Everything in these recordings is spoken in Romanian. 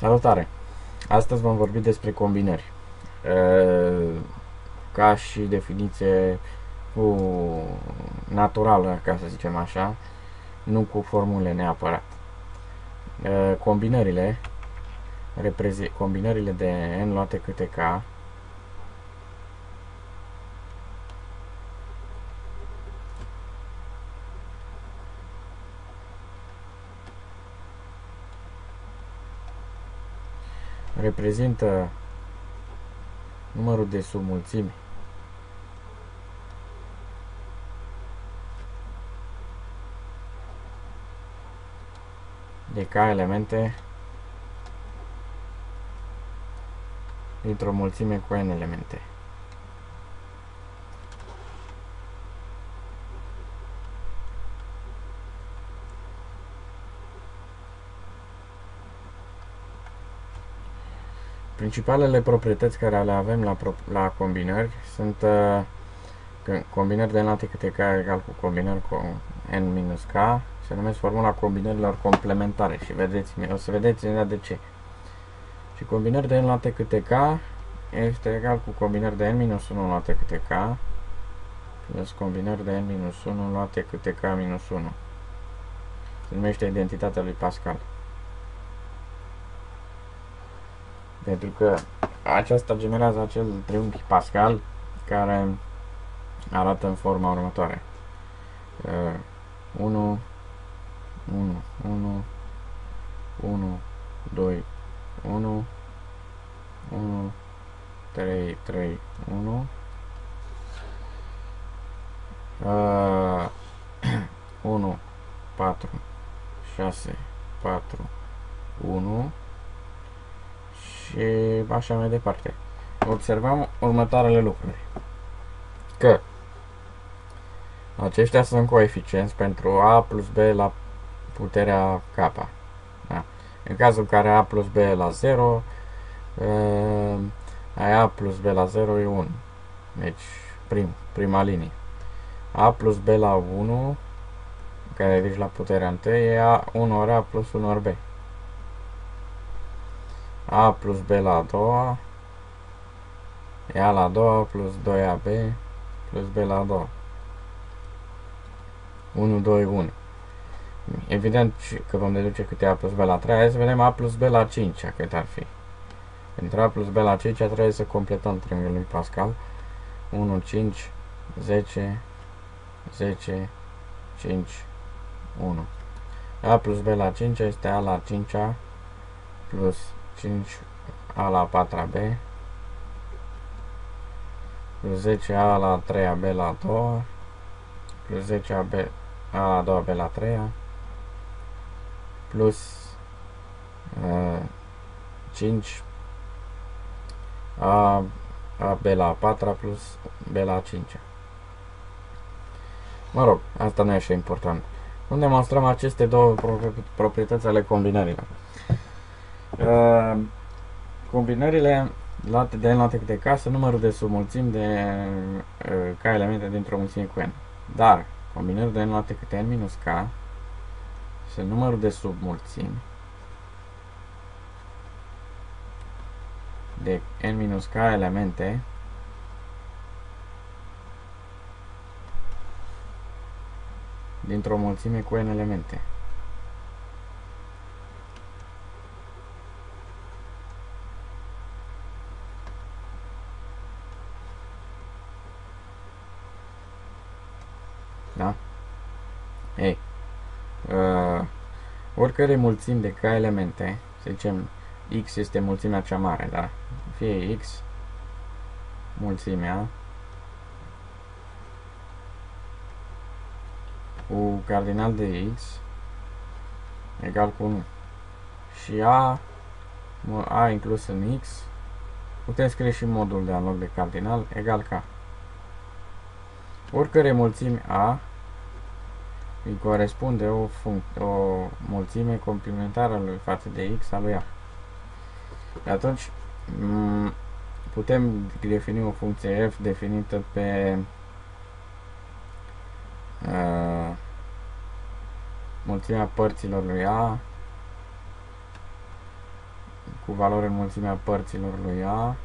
Salutare! Astăzi vom vorbi despre combinări. Ca și definiție cu naturală, ca să zicem așa, nu cu formule neapărat. Combinările combinările de n luate câte k reprezintă numărul de submulțimi de k elemente dintr-o mulțime cu n elemente. Principalele proprietăți care le avem la combinări sunt combinări de înlalte câte k egal cu combinări cu n minus k. Se numesc formula combinărilor complementare și o să vedeți de ce. Și combinări de n luate câte k este egal cu combinări de n minus 1 luate câte k plus combinări de n minus 1 luate câte k minus 1. Se numește identitatea lui Pascal. Pentru că aceasta generează acel triunghi Pascal care arată în forma următoare. 1, 1, 1, 1, 2, 1, 1, 3, 3, 1, 1, 4, 6, 4, 1 și așa mai departe. Observăm următoarele lucruri. Că aceștia sunt coeficienți pentru a plus b la puterea k. Da? În cazul în care a plus b la 0, a plus b la 0 e 1. Deci prima linie. A plus b la 1, care ridici la puterea 1, e a 1 ori a plus 1 ori b. A plus b la a doua e a la a doua plus 2ab plus b la a doua. 1, 2, 1. Evident că vom deduce cât e a plus b la 3, hai să vedem a plus b la 5 cât ar fi. Pentru a plus b la 5 trebuie să completăm triunghiul lui Pascal. 1, 5, 10, 10, 5, 1. A plus b la 5 este a la 5-a plus 5 a la 4b plus 10 a la 3ab la 2 plus 10 ab a la 2b la 3 plus 5 a b la 4 plus b la 5. Mă rog, asta nu e așa important. Cum demonstrăm aceste două proprietăți ale combinărilor? Combinările de n luate câte k sunt numărul de submulțimi de k elemente dintr-o mulțime cu n. Dar combinările de n luate câte n minus k sunt numărul de submulțimi de n minus k elemente dintr-o mulțime cu n elemente. Da? Ei, oricare mulțimi de k elemente, să zicem x este mulțimea cea mare, da? Fie x mulțimea cu cardinal de x egal cu 1 și a inclus în x, putem scrie și modul de în loc de cardinal egal k. Oricare mulțime a îi corespunde o mulțime complementară lui față de x a lui a. Atunci putem defini o funcție f definită pe mulțimea părților lui a cu valoare în mulțimea părților lui A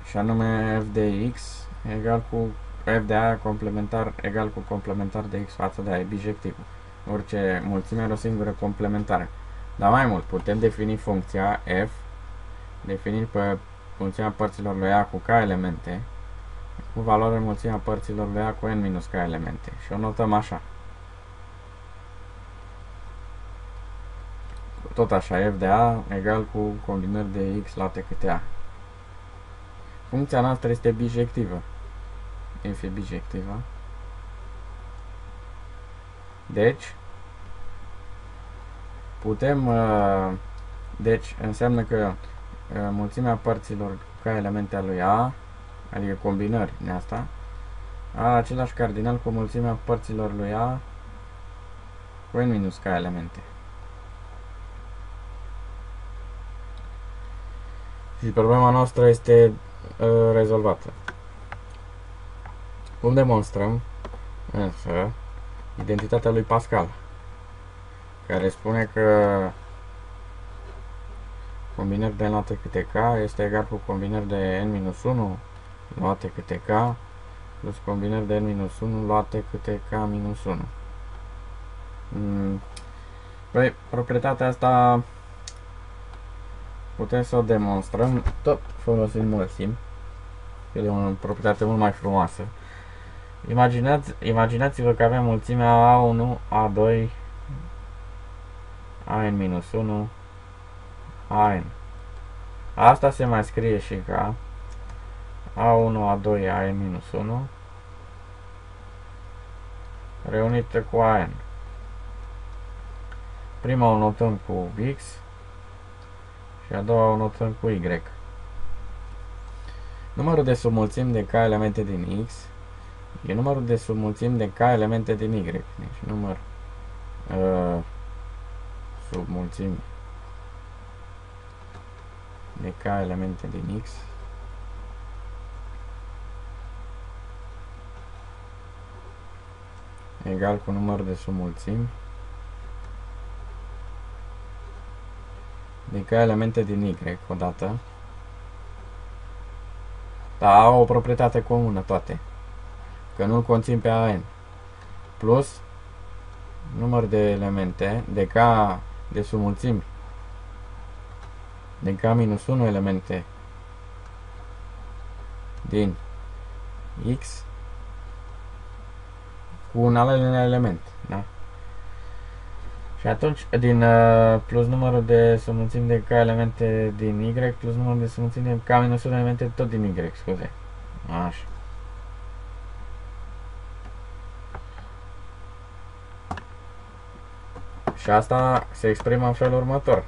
și anume f de x egal cu f de a complementar egal cu complementar de x față de a, e bijectivul. Orice mulțime are o singură complementare. Dar mai mult, putem defini funcția f, definind pe mulțimea părților lui a cu k elemente, cu valoare în mulțimea părților lui a cu n minus k elemente. Și o notăm așa. Tot așa, f de a egal cu combinări de x luate câte a. Funcția noastră este bijectivă. F e bijectivă. Deci, putem, deci înseamnă că mulțimea părților ca elemente a lui A, adică combinări din asta, are același cardinal cu mulțimea părților lui A cu n minus k elemente. Și problema noastră este rezolvată. Cum demonstrăm însă identitatea lui Pascal, care spune că combinări de n luate câte k este egal cu combinări de n-1 luate câte k plus combinări de n-1 luate câte k-1. Păi, proprietatea asta putem să o demonstrăm tot folosind mulțimi. E o proprietate mult mai frumoasă. Imaginați-vă că avem mulțimea A1, A2, AN-1, AN. Asta se mai scrie și ca A1, A2, AN-1 reunită cu AN. Prima o notăm cu X și a doua o notăm cu Y. Numărul de submulțimi de k elemente din X e numărul de submulțimi de k elemente din Y. Deci număr submulțimi de k elemente din X egal cu numărul de submulțimi de k elemente din Y odată. Dar au o proprietate comună toate, că nu-l conțin pe AN, plus număr de elemente de k de submulțimi de k-1 elemente din X cu un alt element, da? Și atunci, din plus numărul de submulțimi de k elemente din Y plus numărul de submulțimi de k-1 elemente tot din Y, scuze. Așa. Și asta se exprimă în felul următor.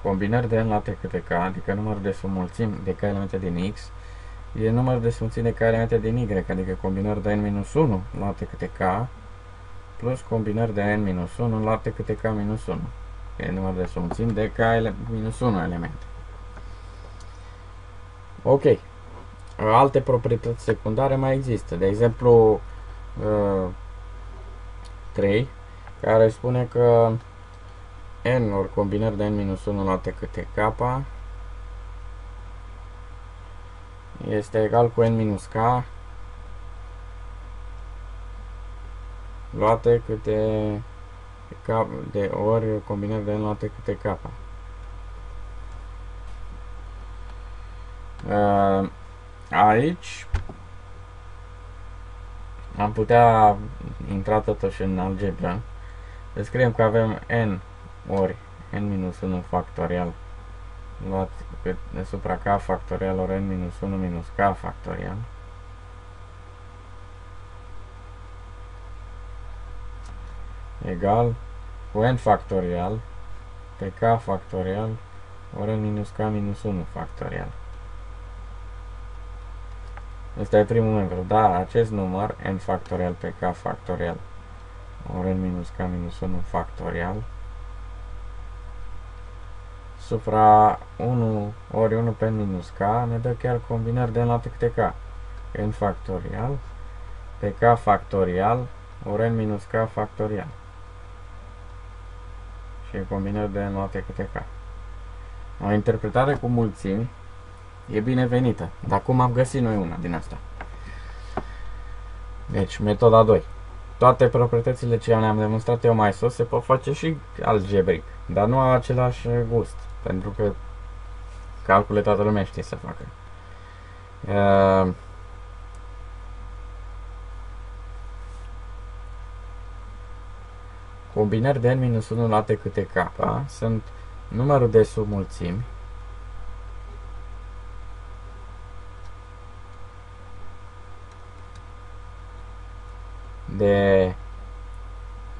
Combinări de n luate câte k, adică numărul de submulțimi de k elemente din X, e numărul de submulțimi de k elemente din Y, adică combinări de n-1 luate câte k, plus combinări de n-1 luate câte k-1. E numărul de submulțimi de k-1 elemente. Ok. Alte proprietăți secundare mai există. De exemplu, 3, care spune că n ori combinări de n-1 luate câte k este egal cu n minus k luate câte k de ori combinări de n luate câte k. Aici am putea intra totuși în algebră. Să scriem că avem n ori n-1 factorial luat supra k factorial ori n-1 minus k factorial egal cu n factorial pe k factorial ori n minus k minus 1 factorial. Ăsta e primul membru, dar acest număr n factorial pe k factorial ori n minus k minus 1 factorial supra 1 ori 1 pe n minus k ne dă chiar combinări de n luate câte k. N factorial pe k factorial ori n minus k factorial. Și combinări de n luate câte k. O interpretare cu mulțimi e binevenită. Dar cum am găsit noi una din asta? Deci, metoda 2. Toate proprietățile ce le-am demonstrat eu mai sus se pot face și algebric, dar nu au același gust, pentru că calcule toată lumea știe să facă. Combinări de n-1 luate câte k sunt numărul de submulțimi de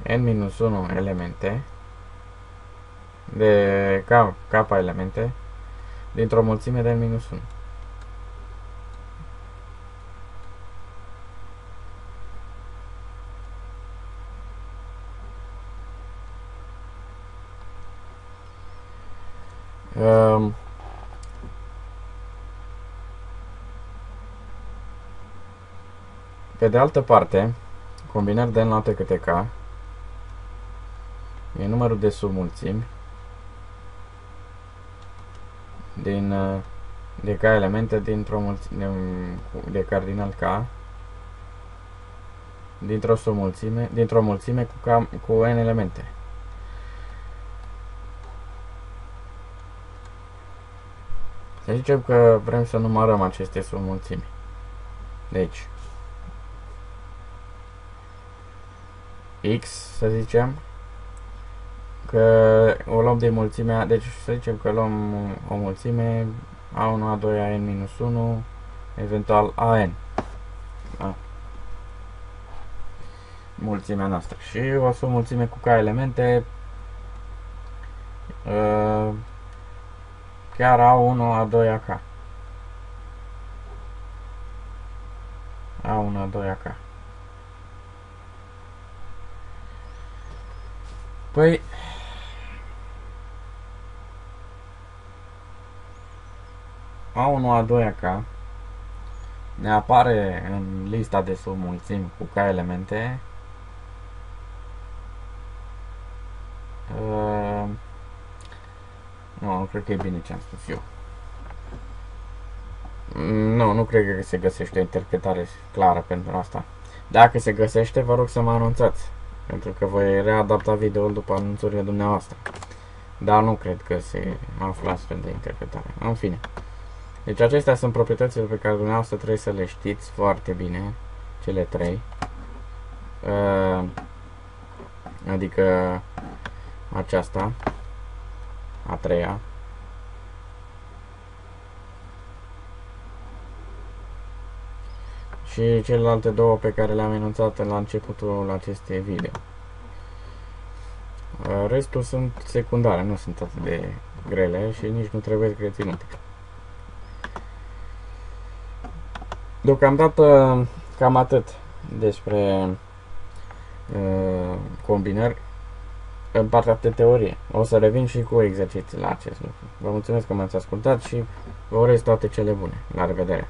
n-1 elemente, de k elemente, dintr-o mulțime de n-1. Pe de altă parte, combinări de n luate câte k e numărul de submulțimi de k elemente dintr-o mulțime de cardinal k dintr-o mulțime cu n elemente. Să zicem că vrem să numărăm aceste submulțimi. Deci x, să zicem că o luăm din mulțimea, deci să zicem că luăm o mulțime a1, a2, a n-1, eventual an. Da. Mulțimea noastră. Și o submulțime cu k elemente, chiar a1, a2, ak. a1, a2, ak. Păi, A1, A2, AK ne apare în lista de submulțimi cu K elemente nu cred că e bine ce am spus eu. Nu cred că se găsește o interpretare clară pentru asta. Dacă se găsește, vă rog să mă anunțați, pentru că voi readapta videoul după anunțurile dumneavoastră. Dar nu cred că se află astfel de interpretare. În fine. Deci acestea sunt proprietățile pe care dumneavoastră trebuie să le știți foarte bine, cele trei. Adică aceasta, a treia. Și celelalte două pe care le-am enunțat la începutul acestei video. Restul sunt secundare, nu sunt atât de grele și nici nu trebuie reținute. Deocamdată cam atât despre combinări în partea de teorie. O să revin și cu exerciții la acest lucru. Vă mulțumesc că m-ați ascultat și vă urez toate cele bune. La revedere!